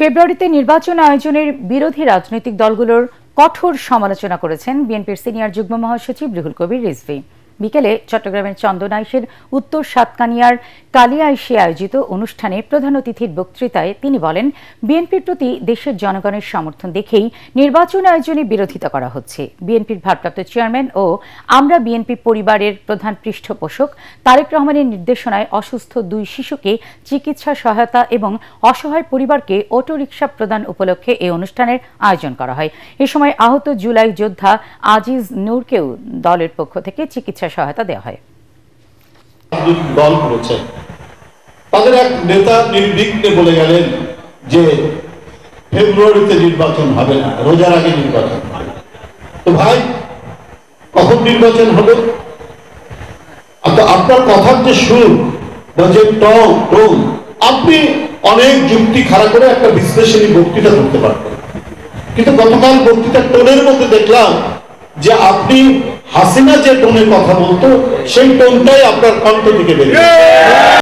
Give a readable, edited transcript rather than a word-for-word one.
ফেব্রুয়ারিতে নির্বাচন আয়োজনের বিরোধী রাজনৈতিক দলগুলোর কঠোর সমালোচনা করেছেন বিএনপির সিনিয়র যুগ্ম মহাসচিব রুহুল কবির রিজভী। বিকেলে চট্টগ্রামের চন্দনাইশের উত্তর সাতকানিয়ার কালিয়াইশে আয়োজিত অনুষ্ঠানে প্রধান অতিথির বক্তৃতায় তিনি বলেন, বিএনপির প্রতি দেশের জনগণের সমর্থন দেখেই নির্বাচন আয়োজনে বিরোধিতা করা হচ্ছে। বিএনপির ভারপ্রাপ্ত চেয়ারম্যান ও আমরা বিএনপি পরিবারের প্রধান পৃষ্ঠপোষক তারেক রহমানের নির্দেশনায় অসুস্থ 2 শিশুকে চিকিৎসা সহায়তা এবং অসহায় পরিবারকে অটোরিকশা প্রদান উপলক্ষে এই অনুষ্ঠানের আয়োজন করা হয়। এ সময় আহত জুলাই যোদ্ধা আজিজ নূরকেও দলের পক্ষ থেকে চিকিৎসা সহায়তা দেওয়া হয়। দল করেছে, তাদের এক নেতা নির্বিঘ্নে বলে গেলেন যে ফেব্রুয়ারিতে নির্বাচন হবে না, রোজার আগে নির্বাচন হবে। তো ভাই, কখন নির্বাচন হবে? আপনার কথার যে সুর বা যে টোন, আপনি অনেক যুক্তি খাড়া করে একটা বিশ্লেষণী বক্তৃতা করতে পারতেন, কিন্তু গতকাল বক্তৃতার টোনের মধ্যে দেখলাম যে আপনি হাসিনা যে টোনে কথা বলতো সেই টোনটাই আপনার কণ্ঠ থেকে বেরিয়েছে।